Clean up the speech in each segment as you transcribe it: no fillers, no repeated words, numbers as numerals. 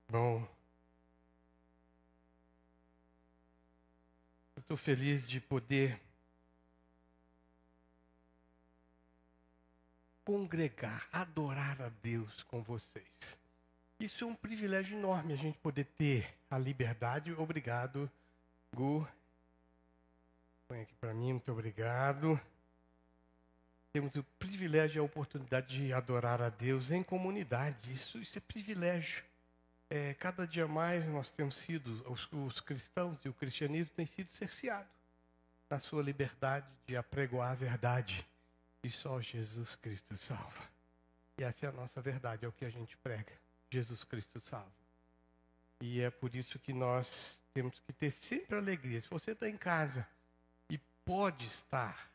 Bom, eu estou feliz de poder congregar, adorar a Deus com vocês. Isso é um privilégio enorme, a gente poder ter a liberdade. Obrigado, Gu. Põe aqui para mim, muito obrigado. Temos o privilégio e a oportunidade de adorar a Deus em comunidade. Isso é privilégio. Cada dia mais nós temos sido, os cristãos e o cristianismo tem sido cerceado na sua liberdade de apregoar a verdade. E só Jesus Cristo salva. E essa é a nossa verdade, é o que a gente prega. Jesus Cristo salva. E é por isso que nós temos que ter sempre alegria. Se você está em casa e pode estar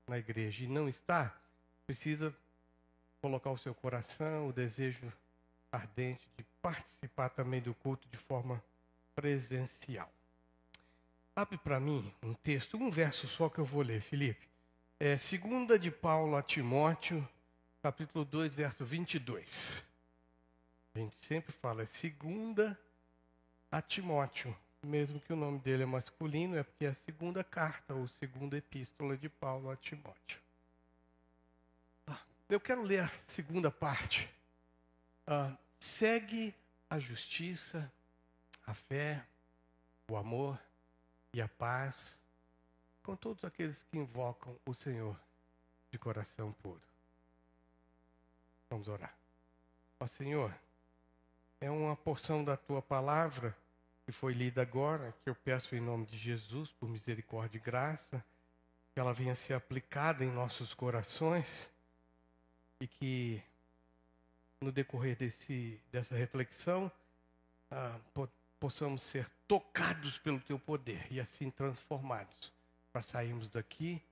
na igreja e não está, precisa colocar o seu coração, o desejo ardente de participar também do culto de forma presencial. Abre para mim um texto, um verso só que eu vou ler, Felipe. Segunda de Paulo a Timóteo, capítulo 2, verso 22. A gente sempre fala, segunda a Timóteo, mesmo que o nome dele é masculino, é porque é a segunda carta ou segunda epístola de Paulo a Timóteo. Eu quero ler a segunda parte. Segue a justiça, a fé, o amor e a paz com todos aqueles que invocam o Senhor de coração puro. Vamos orar. Ó Senhor, é uma porção da Tua palavra que foi lida agora, que eu peço em nome de Jesus, por misericórdia e graça, que ela venha ser aplicada em nossos corações e que no decorrer dessa reflexão possamos ser tocados pelo Teu poder e assim transformados, para sairmos daqui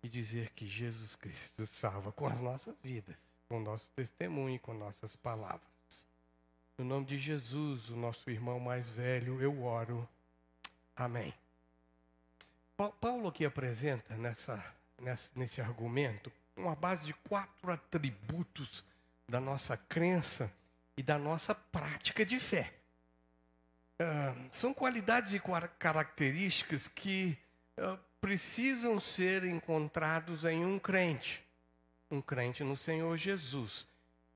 e dizer que Jesus Cristo salva com as nossas vidas, com o nosso testemunho, com nossas palavras. No nome de Jesus, o nosso irmão mais velho, eu oro. Amém. Paulo aqui apresenta nesse argumento uma base de 4 atributos da nossa crença e da nossa prática de fé. São qualidades e características que precisam ser encontrados em um crente no Senhor Jesus.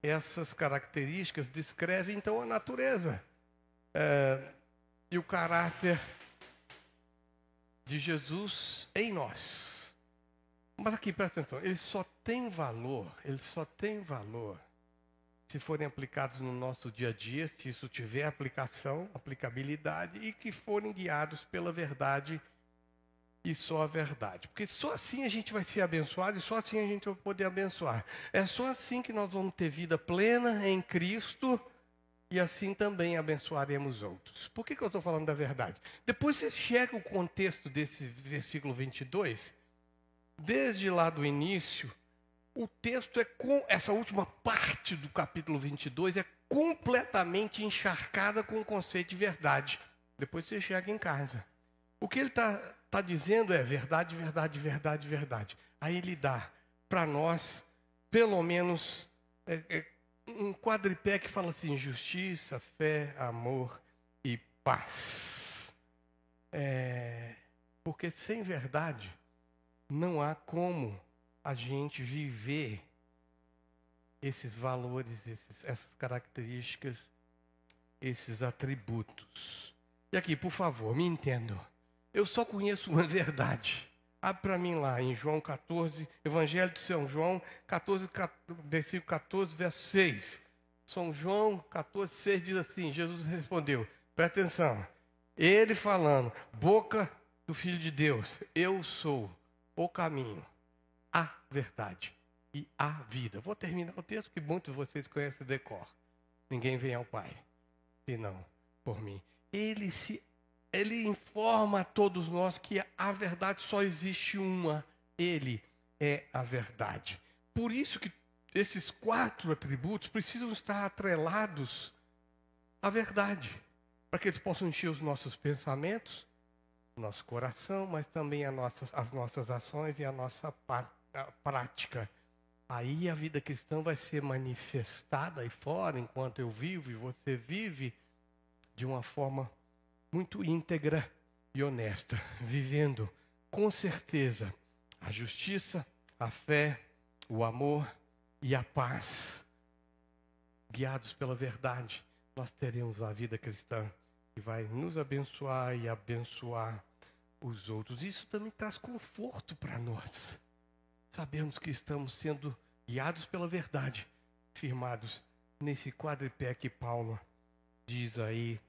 Essas características descrevem então a natureza e o caráter de Jesus em nós. Mas aqui, presta atenção, eles só têm valor se forem aplicados no nosso dia a dia, se isso tiver aplicabilidade e que forem guiados pela verdade e só a verdade. Porque só assim a gente vai ser abençoado e só assim a gente vai poder abençoar. É só assim que nós vamos ter vida plena em Cristo e assim também abençoaremos outros. Por que eu estou falando da verdade? Depois você chega o contexto desse versículo 22, desde lá do início, o texto essa última parte do capítulo 22 é completamente encharcada com o conceito de verdade. Depois você chega em casa. O que ele está dizendo é verdade, verdade, verdade, verdade. Aí ele dá para nós, pelo menos, um quadripé que fala assim, justiça, fé, amor e paz. Porque sem verdade não há como a gente viver esses valores, essas características, esses atributos. E aqui, por favor, me entendam. Eu só conheço uma verdade. Abre para mim lá em João 14, Evangelho de São João, 14, versículo 14, verso 6. São João 14, 6 diz assim, Jesus respondeu, presta atenção, ele falando, boca do Filho de Deus, eu sou o caminho, a verdade e a vida. Vou terminar o texto que muitos de vocês conhecem de cor. Ninguém vem ao Pai, senão por mim. Ele informa a todos nós que a verdade só existe uma. Ele é a verdade. Por isso que esses 4 atributos precisam estar atrelados à verdade, para que eles possam encher os nossos pensamentos, nosso coração, mas também as nossas ações e a nossa prática. aí a vida cristã vai ser manifestada aí fora, enquanto eu vivo e você vive, de uma forma muito íntegra e honesta, vivendo com certeza a justiça, a fé, o amor e a paz. Guiados pela verdade, nós teremos a vida cristã que vai nos abençoar e abençoar os outros. Isso também traz conforto para nós. Sabemos que estamos sendo guiados pela verdade, firmados nesse quadripé que Paulo diz aí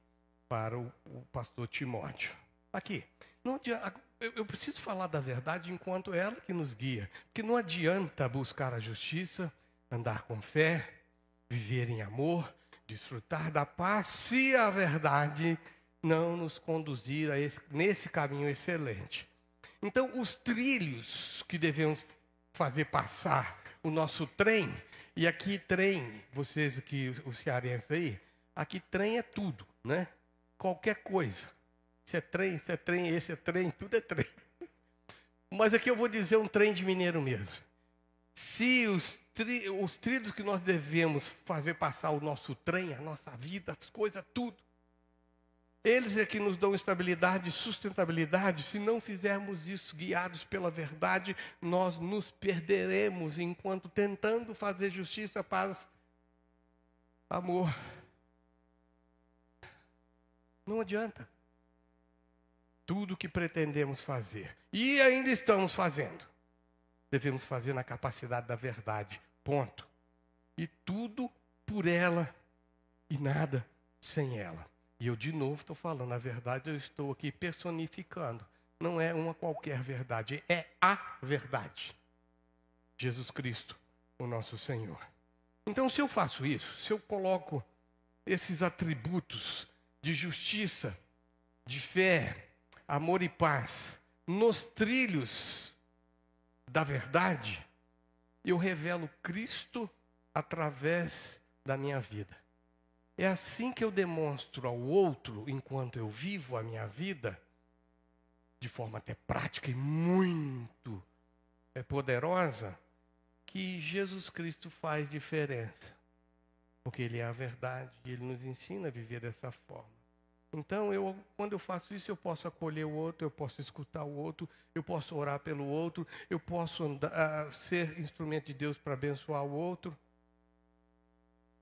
para o pastor Timóteo. Aqui, não adianta, eu preciso falar da verdade enquanto é ela que nos guia, porque não adianta buscar a justiça, andar com fé, viver em amor, desfrutar da paz, se a verdade não nos conduzir nesse caminho excelente. Então, os trilhos que devemos fazer passar o nosso trem, e aqui trem, vocês aqui, os cearenses aí, aqui trem é tudo, né? Qualquer coisa. Se é trem, esse é trem, tudo é trem. Mas aqui eu vou dizer um trem de mineiro mesmo. Se os trilhos que nós devemos fazer passar o nosso trem, a nossa vida, as coisas, tudo, eles é que nos dão estabilidade e sustentabilidade. Se não fizermos isso guiados pela verdade, nós nos perderemos enquanto tentando fazer justiça, paz, amor. Não adianta. Tudo que pretendemos fazer, e ainda estamos fazendo, devemos fazer na capacidade da verdade. Ponto. E tudo por ela e nada sem ela. E eu de novo estou falando, a verdade eu estou aqui personificando. Não é uma qualquer verdade, é a verdade. Jesus Cristo, o nosso Senhor. Então, se eu faço isso, se eu coloco esses atributos de justiça, de fé, amor e paz nos trilhos da verdade, eu revelo Cristo através da minha vida. É assim que eu demonstro ao outro, enquanto eu vivo a minha vida, de forma até prática e muito poderosa, que Jesus Cristo faz diferença. Porque Ele é a verdade e Ele nos ensina a viver dessa forma. Então, quando eu faço isso, eu posso acolher o outro, eu posso escutar o outro, eu posso orar pelo outro, eu posso ser instrumento de Deus para abençoar o outro.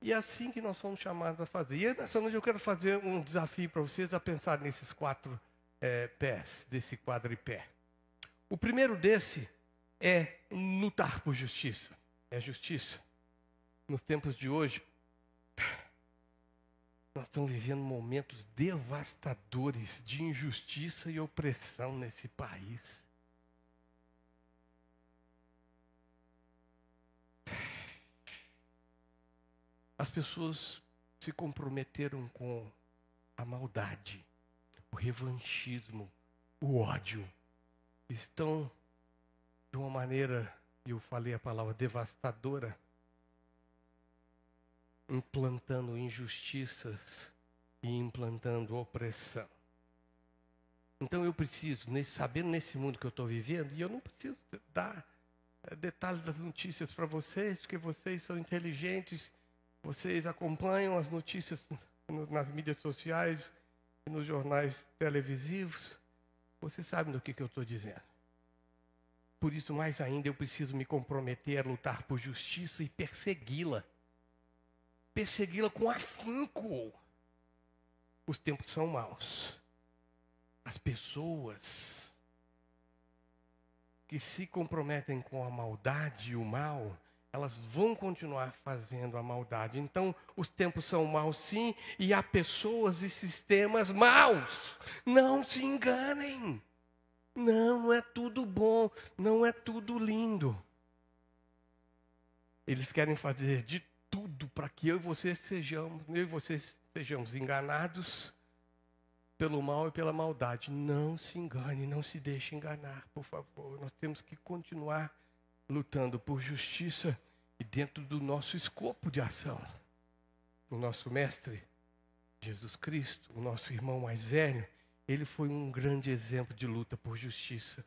E é assim que nós somos chamados a fazer. E nessa noite eu quero fazer um desafio para vocês a pensar nesses 4 pés, desse quadripé. O primeiro desse é lutar por justiça. É justiça. Nos tempos de hoje, nós estamos vivendo momentos devastadores de injustiça e opressão nesse país. As pessoas se comprometeram com a maldade, o revanchismo, o ódio. Estão de uma maneira, eu falei a palavra devastadora, implantando injustiças e implantando opressão. Então eu preciso, sabendo nesse mundo que eu estou vivendo, e eu não preciso dar detalhes das notícias para vocês, porque vocês são inteligentes, vocês acompanham as notícias nas mídias sociais e nos jornais televisivos, vocês sabem do que eu estou dizendo. Por isso, mais ainda, eu preciso me comprometer a lutar por justiça e persegui-la. Persegui-la com afinco. Os tempos são maus. As pessoas que se comprometem com a maldade e o mal, elas vão continuar fazendo a maldade. Então, os tempos são maus, sim, e há pessoas e sistemas maus. Não se enganem. Não é tudo bom, não é tudo lindo. Eles querem fazer de tudo para que eu e vocês sejamos enganados pelo mal e pela maldade. Não se engane, não se deixe enganar, por favor. Nós temos que continuar lutando por justiça e dentro do nosso escopo de ação. O nosso mestre, Jesus Cristo, o nosso irmão mais velho, ele foi um grande exemplo de luta por justiça.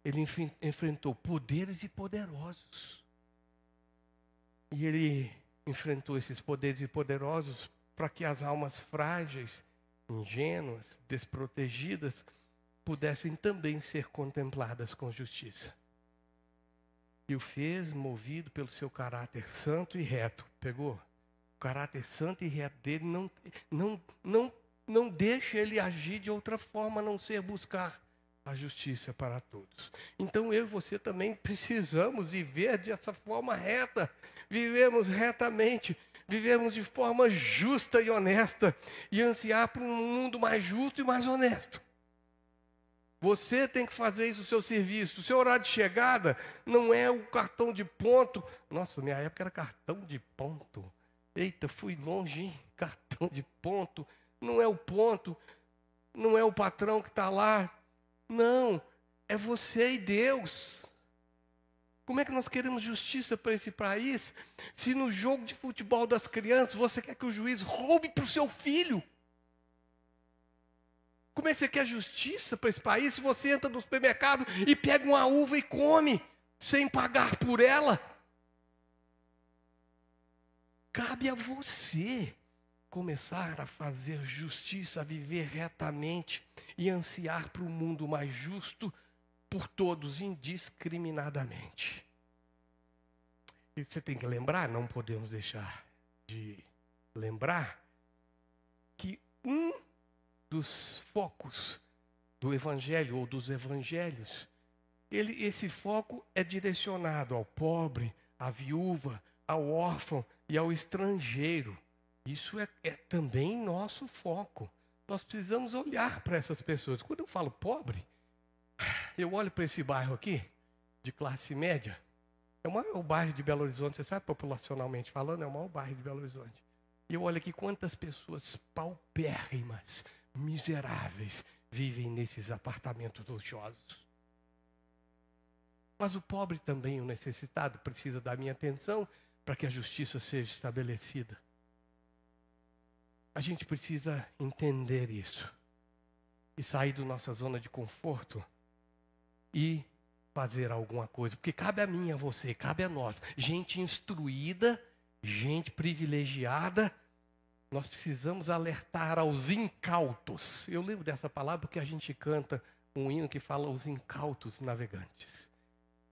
Ele enfrentou poderes e poderosos. E ele enfrentou esses poderes e poderosos para que as almas frágeis, ingênuas, desprotegidas, pudessem também ser contempladas com justiça. E o fez movido pelo seu caráter santo e reto. Pegou? O caráter santo e reto dele não deixa ele agir de outra forma a não ser buscar a justiça para todos. Então eu e você também precisamos viver dessa forma reta. Vivemos retamente, vivemos de forma justa e honesta e ansiar por um mundo mais justo e mais honesto. Você tem que fazer isso no seu serviço. O seu horário de chegada não é o cartão de ponto. Nossa, minha época era cartão de ponto. Eita, fui longe, hein? Cartão de ponto. Não é o ponto, não é o patrão que está lá. Não, é você e Deus. Como é que nós queremos justiça para esse país se no jogo de futebol das crianças você quer que o juiz roube para o seu filho? Como é que você quer justiça para esse país se você entra no supermercado e pega uma uva e come sem pagar por ela? Cabe a você começar a fazer justiça, a viver retamente e ansiar para um mundo mais justo por todos indiscriminadamente. E você tem que lembrar, não podemos deixar de lembrar, que um dos focos do evangelho ou dos evangelhos, esse foco é direcionado ao pobre, à viúva, ao órfão e ao estrangeiro. Isso é também nosso foco. Nós precisamos olhar para essas pessoas. Quando eu falo pobre, eu olho para esse bairro aqui, de classe média. É o maior bairro de Belo Horizonte, você sabe, populacionalmente falando, é o maior bairro de Belo Horizonte. E eu olho aqui quantas pessoas paupérrimas, miseráveis, vivem nesses apartamentos luxuosos. Mas o pobre também, o necessitado, precisa da minha atenção para que a justiça seja estabelecida. A gente precisa entender isso e sair da nossa zona de conforto e fazer alguma coisa. Porque cabe a mim, a você, cabe a nós. Gente instruída, gente privilegiada, nós precisamos alertar aos incautos. Eu lembro dessa palavra porque a gente canta um hino que fala os incautos navegantes.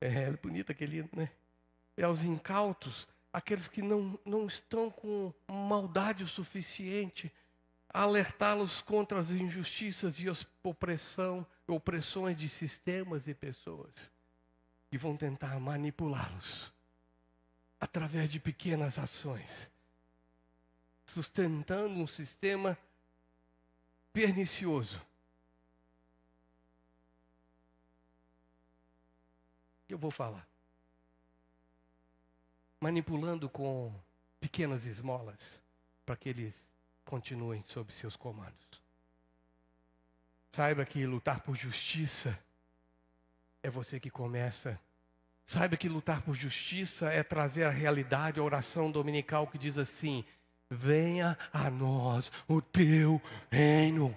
É bonito aquele hino, né? É aos incautos, aqueles que não estão com maldade o suficiente, alertá-los contra as injustiças e as opressões de sistemas e pessoas que vão tentar manipulá-los através de pequenas ações, sustentando um sistema pernicioso. Eu vou falar. Manipulando com pequenas esmolas para que eles continuem sob seus comandos. Saiba que lutar por justiça é você que começa. Saiba que lutar por justiça é trazer a realidade, a oração dominical que diz assim: venha a nós o teu reino.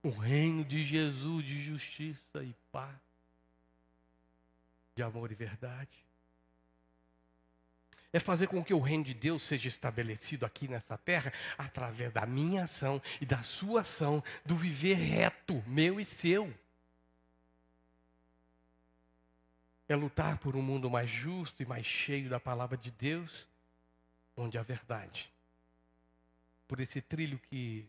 O reino de Jesus, de justiça e paz, de amor e verdade. É fazer com que o reino de Deus seja estabelecido aqui nessa terra através da minha ação e da sua ação, do viver reto, meu e seu. É lutar por um mundo mais justo e mais cheio da palavra de Deus, onde a verdade, por esse trilho que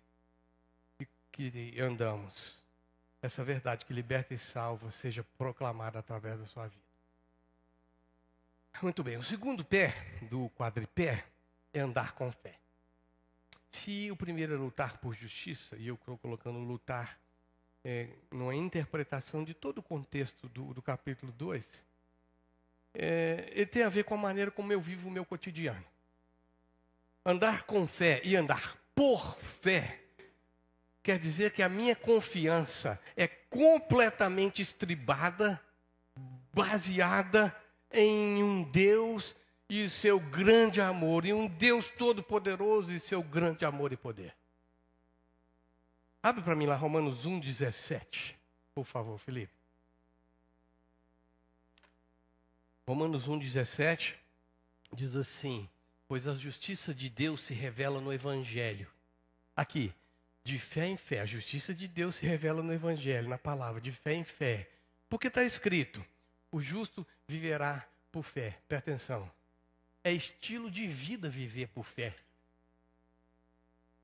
andamos, essa verdade que liberta e salva, seja proclamada através da sua vida. Muito bem, o segundo pé do quadripé é andar com fé. Se o primeiro é lutar por justiça, e eu estou colocando lutar numa interpretação de todo o contexto do capítulo 2, ele tem a ver com a maneira como eu vivo o meu cotidiano. Andar com fé e andar por fé quer dizer que a minha confiança é completamente estribada, baseada em um Deus e seu grande amor, em um Deus todo-poderoso e seu grande amor e poder. Abre para mim lá Romanos 1,17, por favor, Felipe. Romanos 1,17. diz assim: pois a justiça de Deus se revela no Evangelho. Aqui, de fé em fé. A justiça de Deus se revela no Evangelho, na palavra, de fé em fé. Porque está escrito: o justo viverá por fé. Presta atenção. É estilo de vida viver por fé.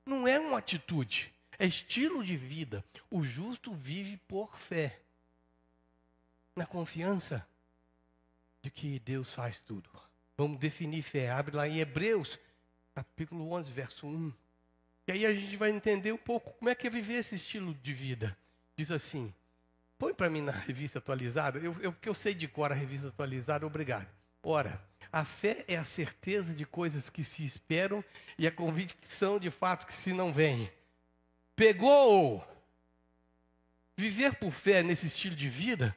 Não é uma atitude, é estilo de vida. O justo vive por fé. Na confiança de que Deus faz tudo. Vamos definir fé. Abre lá em Hebreus, capítulo 11, verso 1. E aí a gente vai entender um pouco como é que é viver esse estilo de vida. Diz assim, põe para mim na revista atualizada, porque eu sei de cor a revista atualizada, obrigado. Ora, a fé é a certeza de coisas que se esperam e a convicção de fatos que se não veem. Pegou! Viver por fé nesse estilo de vida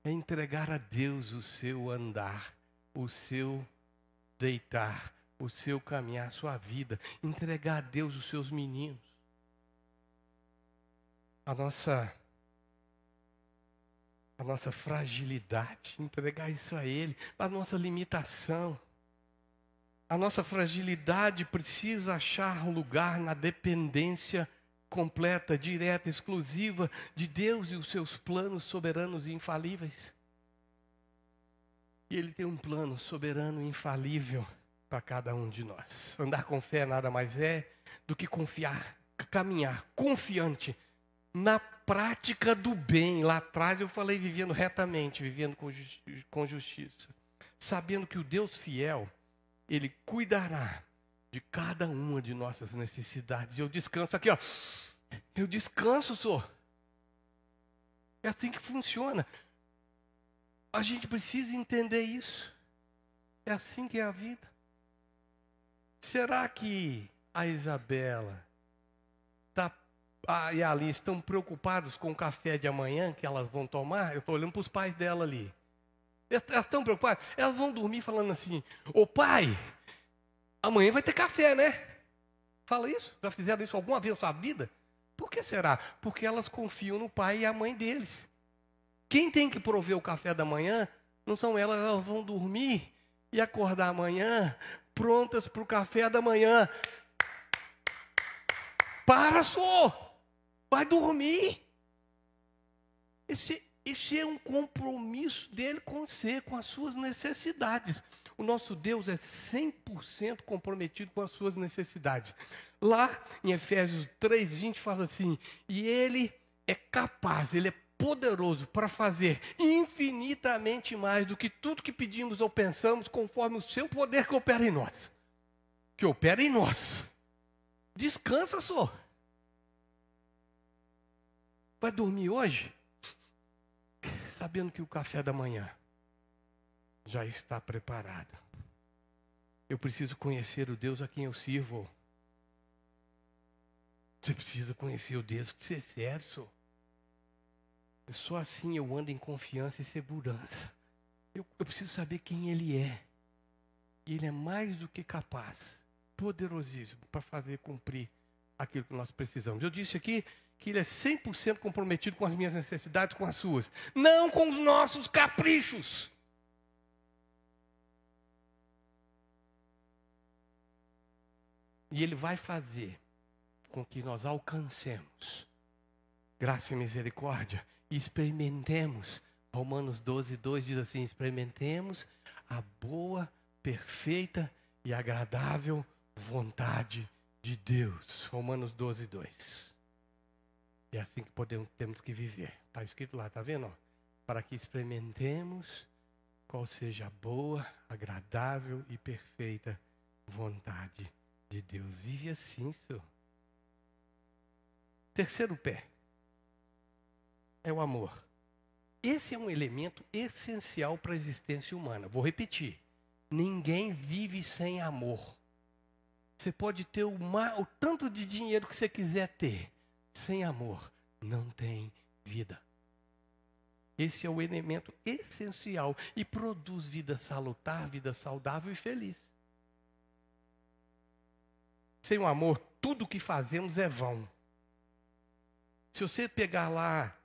é entregar a Deus o seu andar, o seu deitar, o seu caminhar, a sua vida. Entregar a Deus os seus meninos. A nossa fragilidade, entregar isso a Ele, a nossa limitação. A nossa fragilidade precisa achar lugar na dependência completa, direta, exclusiva de Deus e os seus planos soberanos e infalíveis. E Ele tem um plano soberano e infalível para cada um de nós. Andar com fé nada mais é do que confiar, caminhar confiante na prática do bem. Lá atrás eu falei vivendo retamente, vivendo com justiça. Sabendo que o Deus fiel, Ele cuidará de cada uma de nossas necessidades. E eu descanso aqui, ó. Eu descanso, Senhor. É assim que funciona. A gente precisa entender isso. É assim que é a vida. Será que a Isabela e a Alice estão preocupados com o café de amanhã que elas vão tomar? Eu estou olhando para os pais dela ali. Elas estão preocupadas? Elas vão dormir falando assim: ô pai, amanhã vai ter café, né? Fala isso. Já fizeram isso alguma vez na sua vida? Por que será? Porque elas confiam no pai e a mãe deles. Quem tem que prover o café da manhã não são elas. Elas vão dormir e acordar amanhã prontas para o café da manhã. Para, só! Vai dormir. Esse é um compromisso dele com você, com as suas necessidades. O nosso Deus é 100% comprometido com as suas necessidades. Lá em Efésios 3:20 fala assim: e Ele é capaz, Ele é poderoso para fazer infinitamente mais do que tudo que pedimos ou pensamos, conforme o seu poder que opera em nós. Que opera em nós. Descansa, só. Vai dormir hoje, sabendo que o café da manhã já está preparado. Eu preciso conhecer o Deus a quem eu sirvo. Você precisa conhecer o Deus que você serve, só. Só assim eu ando em confiança e segurança. Eu preciso saber quem Ele é. E Ele é mais do que capaz, poderosíssimo, para fazer cumprir aquilo que nós precisamos. Eu disse aqui que Ele é 100% comprometido com as minhas necessidades, com as suas. Não com os nossos caprichos. E Ele vai fazer com que nós alcancemos graça e misericórdia e experimentemos. Romanos 12:2 diz assim: experimentemos a boa, perfeita e agradável vontade de Deus. Romanos 12:2. É assim que temos que viver. Está escrito lá, está vendo? Para que experimentemos qual seja a boa, agradável e perfeita vontade de Deus. Vive assim, senhor. Terceiro pé é o amor. Esse é um elemento essencial para a existência humana. Vou repetir. Ninguém vive sem amor. Você pode ter o tanto de dinheiro que você quiser ter. Sem amor, não tem vida. Esse é o elemento essencial e produz vida salutar, vida saudável e feliz. Sem o amor, tudo o que fazemos é vão. Se você pegar lá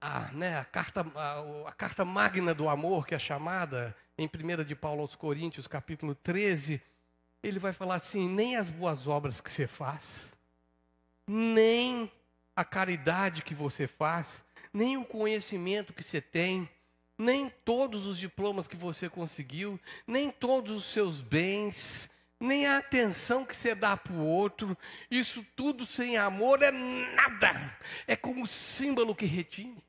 a carta magna do amor, que é chamada em 1 de Paulo aos Coríntios, capítulo 13, ele vai falar assim: nem as boas obras que você faz, nem a caridade que você faz, nem o conhecimento que você tem, nem todos os diplomas que você conseguiu, nem todos os seus bens, nem a atenção que você dá para o outro, isso tudo sem amor é nada, é como símbolo que retine.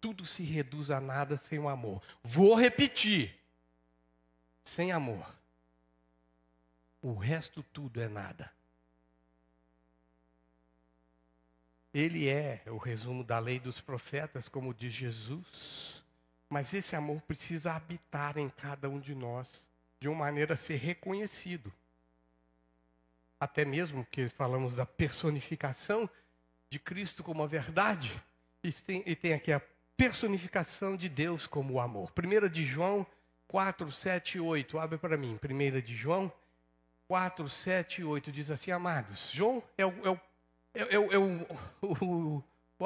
Tudo se reduz a nada sem o amor. Vou repetir: sem amor, o resto tudo é nada. Ele é o resumo da lei dos profetas, como diz Jesus. Mas esse amor precisa habitar em cada um de nós, de uma maneira a ser reconhecido. Até mesmo que falamos da personificação de Cristo como a verdade, e tem aqui a personificação de Deus como o amor. 1 de João 4, 7 e 8. Abre para mim. 1 de João 4, 7 e 8 diz assim: amados, João é o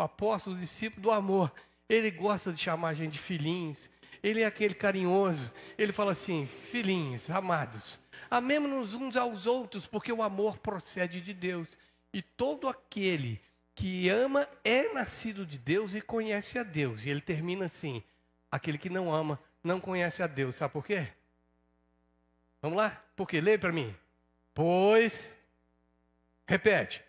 apóstolo, o discípulo do amor. Ele gosta de chamar a gente de filhinhos. Ele é aquele carinhoso. Ele fala assim: filhinhos, amados, amemo-nos uns aos outros, porque o amor procede de Deus. E todo aquele que ama é nascido de Deus e conhece a Deus. E ele termina assim: aquele que não ama não conhece a Deus. Sabe por quê? Vamos lá? Por quê? Leia para mim. Repete.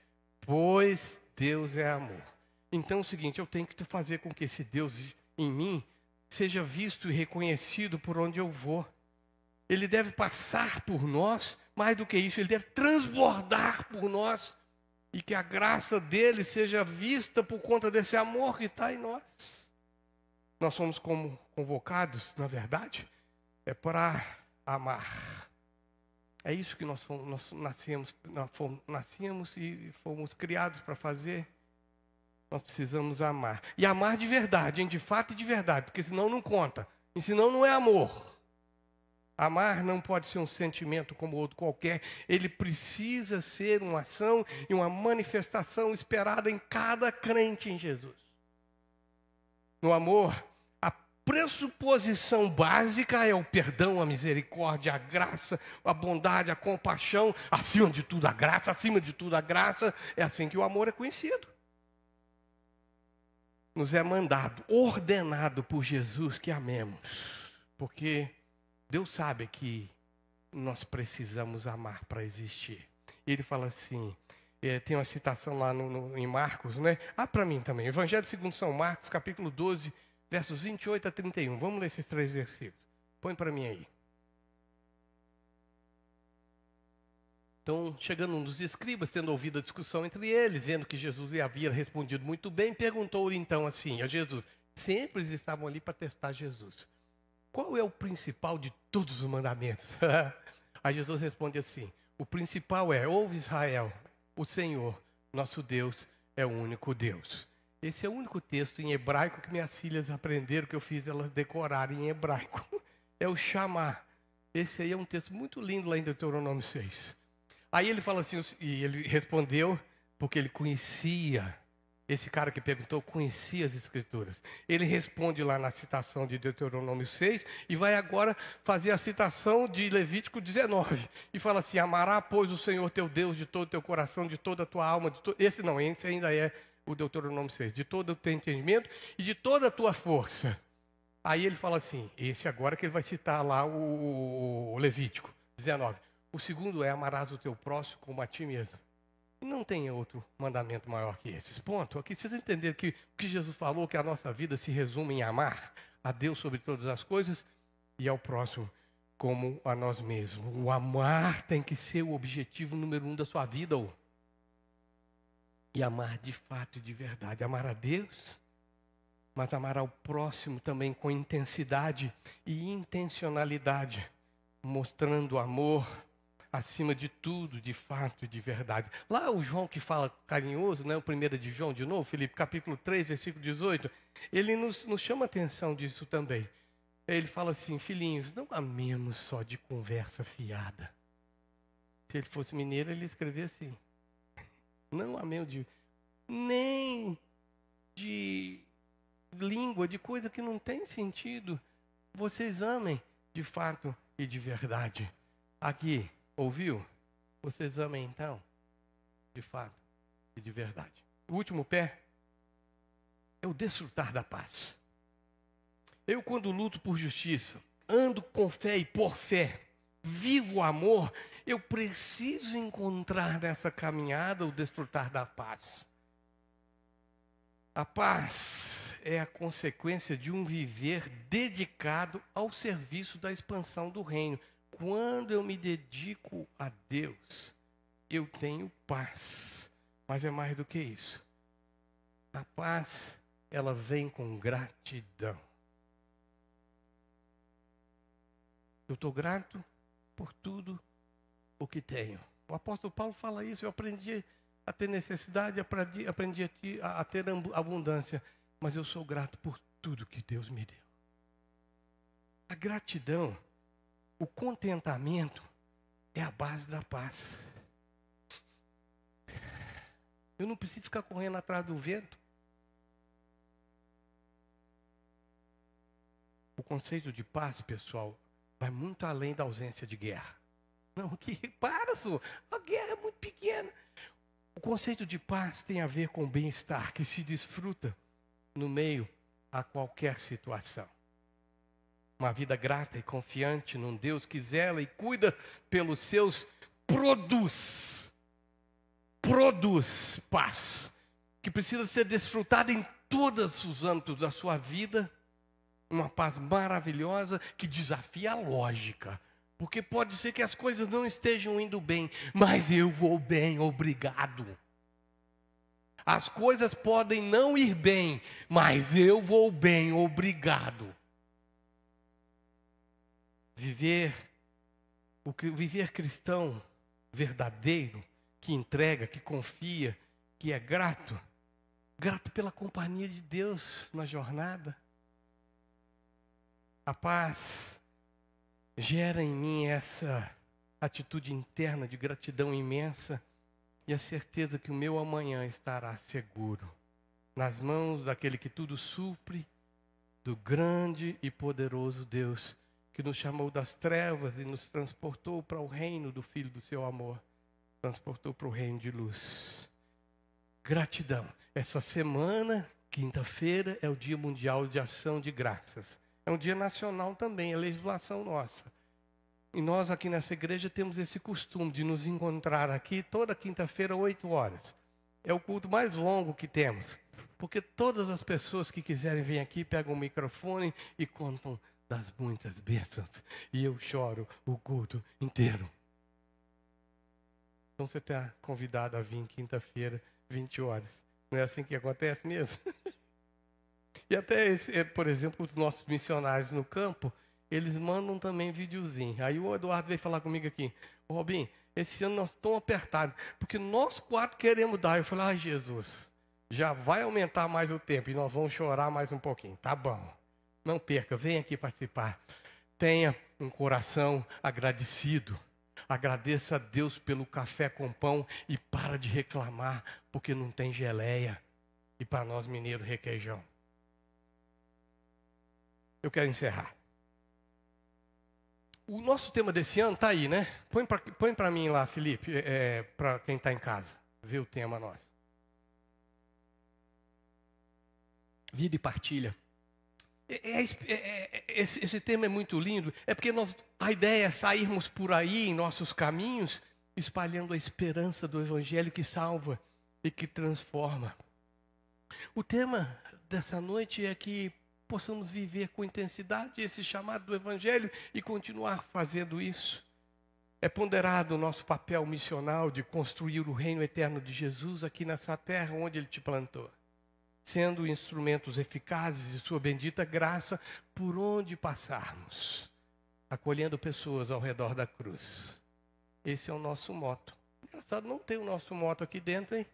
Pois Deus é amor. Então é o seguinte: eu tenho que fazer com que esse Deus em mim seja visto e reconhecido por onde eu vou. Ele deve passar por nós, mais do que isso, ele deve transbordar por nós, e que a graça dele seja vista por conta desse amor que está em nós. Nós somos convocados, na verdade, para amar. É isso que nós nascemos e fomos criados para fazer. Nós precisamos amar. E amar de verdade, de fato e de verdade, porque senão não conta. E senão não é amor. Amar não pode ser um sentimento como outro qualquer. Ele precisa ser uma ação e uma manifestação esperada em cada crente em Jesus. No amor, a pressuposição básica é o perdão, a misericórdia, a graça, a bondade, a compaixão. Acima de tudo a graça, acima de tudo a graça. É assim que o amor é conhecido. Nos é mandado, ordenado por Jesus que amemos. Porque Deus sabe que nós precisamos amar para existir. Ele fala assim, tem uma citação lá em Marcos, né? Para mim também. Evangelho segundo São Marcos, capítulo 12, versos 28 a 31. Vamos ler esses 3 versículos. Põe para mim aí. Então, chegando um dos escribas, tendo ouvido a discussão entre eles, vendo que Jesus lhe havia respondido muito bem, perguntou-lhe então assim a Jesus. Sempre eles estavam ali para testar Jesus. Qual é o principal de todos os mandamentos? Aí Jesus responde assim: o principal é: ouve Israel, o Senhor, nosso Deus, é o único Deus. Esse é o único texto em hebraico que minhas filhas aprenderam, que eu fiz elas decorarem em hebraico. É o Shama. Esse aí é um texto muito lindo lá em Deuteronômio 6. Aí ele fala assim, e ele respondeu, porque ele conhecia, esse cara que perguntou conhecia as Escrituras. Ele responde lá na citação de Deuteronômio 6 e vai agora fazer a citação de Levítico 19. E fala assim: amará, pois, o Senhor teu Deus de todo o teu coração, de toda a tua alma. Esse ainda é o Deuteronômio 6. De todo o teu entendimento e de toda a tua força. Aí ele fala assim, esse agora que ele vai citar lá o Levítico 19. O segundo é: amarás o teu próximo como a ti mesmo. E não tem outro mandamento maior que esses. Ponto. Aqui vocês entenderam que o que Jesus falou, que a nossa vida se resume em amar a Deus sobre todas as coisas e ao próximo como a nós mesmos. O amar tem que ser o objetivo número 1 da sua vida. E amar de fato e de verdade. Amar a Deus, mas amar ao próximo também com intensidade e intencionalidade. Mostrando amor acima de tudo, de fato e de verdade. Lá o João que fala carinhoso, né? O 1 de João, de novo, Filipe, capítulo 3, versículo 18, ele nos chama a atenção disso também. Ele fala assim: filhinhos, não amemos só de conversa fiada. Se ele fosse mineiro, ele escrevia assim: não amemos de nem de língua, de coisa que não tem sentido. Vocês amem de fato e de verdade. Aqui, ouviu? Vocês amem então, de fato e de verdade. O último pé é o desfrutar da paz. Eu, quando luto por justiça, ando com fé e por fé, vivo o amor, eu preciso encontrar nessa caminhada o desfrutar da paz. A paz é a consequência de um viver dedicado ao serviço da expansão do reino. Quando eu me dedico a Deus, eu tenho paz. Mas é mais do que isso. A paz, ela vem com gratidão. Eu estou grato por tudo o que tenho. O apóstolo Paulo fala isso, eu aprendi a ter necessidade, aprendi a ter abundância, mas eu sou grato por tudo que Deus me deu. A gratidão, o contentamento é a base da paz. Eu não preciso ficar correndo atrás do vento. O conceito de paz, pessoal, vai muito além da ausência de guerra. Não, a guerra é muito pequena. O conceito de paz tem a ver com bem-estar, que se desfruta no meio a qualquer situação. Uma vida grata e confiante num Deus que zela e cuida pelos seus, produz paz, que precisa ser desfrutada em todos os âmbitos da sua vida. Uma paz maravilhosa que desafia a lógica. Porque pode ser que as coisas não estejam indo bem, mas eu vou bem, obrigado. As coisas podem não ir bem, mas eu vou bem, obrigado. Viver cristão verdadeiro, que entrega, que confia, que é grato pela companhia de Deus na jornada. A paz gera em mim essa atitude interna de gratidão imensa e a certeza que o meu amanhã estará seguro nas mãos daquele que tudo supre, do grande e poderoso Deus que nos chamou das trevas e nos transportou para o reino do Filho do seu amor, transportou para o reino de luz. Gratidão. Essa semana, quinta-feira, é o Dia Mundial de Ação de Graças. É um dia nacional também, é legislação nossa. E nós aqui nessa igreja temos esse costume de nos encontrar aqui toda quinta-feira, 8 horas. É o culto mais longo que temos. Porque todas as pessoas que quiserem vir aqui pegam o microfone e contam das muitas bênçãos. E eu choro o culto inteiro. Então você está convidado a vir quinta-feira, 20 horas. Não é assim que acontece mesmo? E até, por exemplo, os nossos missionários no campo, eles mandam também videozinho. Aí o Eduardo veio falar comigo aqui. Robinho, esse ano nós estamos apertados, porque nós 4 queremos dar. Eu falei, ai Jesus, já vai aumentar mais o tempo e nós vamos chorar mais um pouquinho. Tá bom, não perca, vem aqui participar. Tenha um coração agradecido. Agradeça a Deus pelo café com pão e para de reclamar, porque não tem geleia. E para nós mineiros, requeijão. Eu quero encerrar. O nosso tema desse ano está aí, né? Põe para mim lá, Felipe, para quem está em casa. Vê o tema nosso. Vida e partilha. Esse tema é muito lindo. É porque a ideia é sairmos por aí em nossos caminhos, espalhando a esperança do Evangelho que salva e que transforma. O tema dessa noite é que possamos viver com intensidade esse chamado do Evangelho e continuar fazendo isso. É ponderado o nosso papel missional de construir o reino eterno de Jesus aqui nessa terra onde Ele te plantou, sendo instrumentos eficazes de sua bendita graça por onde passarmos, acolhendo pessoas ao redor da cruz. Esse é o nosso moto. Engraçado, não tem o nosso moto aqui dentro, hein?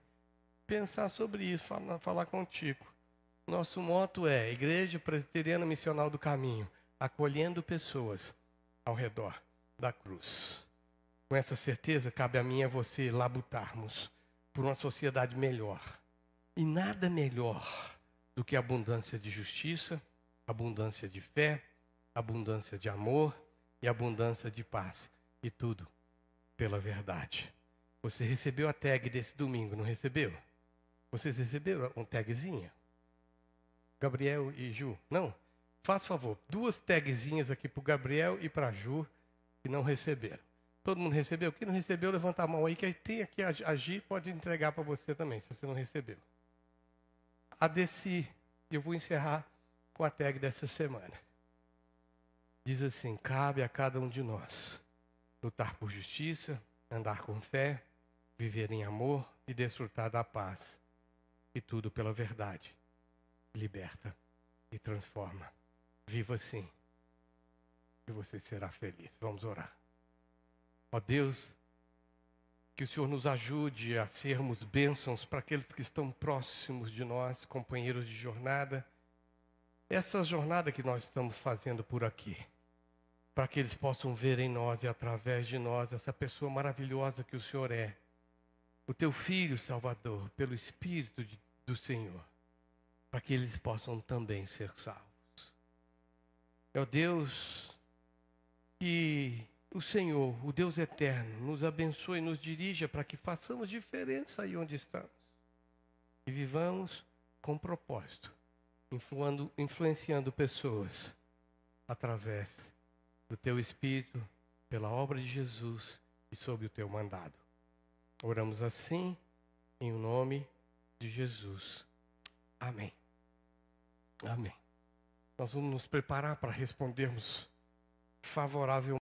Pensar sobre isso, falar contigo. Nosso moto é Igreja Presbiteriana Missional do Caminho, acolhendo pessoas ao redor da cruz. Com essa certeza, cabe a mim e a você labutarmos por uma sociedade melhor, E nada melhor do que abundância de justiça, abundância de fé, abundância de amor e abundância de paz. E tudo pela verdade. Você recebeu a tag desse domingo, não recebeu? Vocês receberam um tagzinha? Gabriel e Ju? Não? Faz favor, 2 tagzinhas aqui para o Gabriel e para a Ju que não receberam. Todo mundo recebeu? Quem não recebeu, levanta a mão aí, que tem aqui a Gi, pode entregar para você também, se você não recebeu. A desse, eu vou encerrar com a tag dessa semana. Diz assim: cabe a cada um de nós lutar por justiça, andar com fé, viver em amor e desfrutar da paz. E tudo pela verdade. Liberta e transforma. Viva assim. E você será feliz. Vamos orar. Ó Deus, que o Senhor nos ajude a sermos bênçãos para aqueles que estão próximos de nós, companheiros de jornada. Essa jornada que nós estamos fazendo por aqui. Para que eles possam ver em nós e através de nós essa pessoa maravilhosa que o Senhor é. O teu Filho Salvador, pelo Espírito do Senhor. Para que eles possam também ser salvos. Ó Deus, que o Senhor, o Deus eterno, nos abençoe e nos dirija para que façamos diferença aí onde estamos. E vivamos com propósito, influenciando pessoas através do teu Espírito, pela obra de Jesus e sob o teu mandado. Oramos assim, em nome de Jesus. Amém. Amém. Nós vamos nos preparar para respondermos favoravelmente.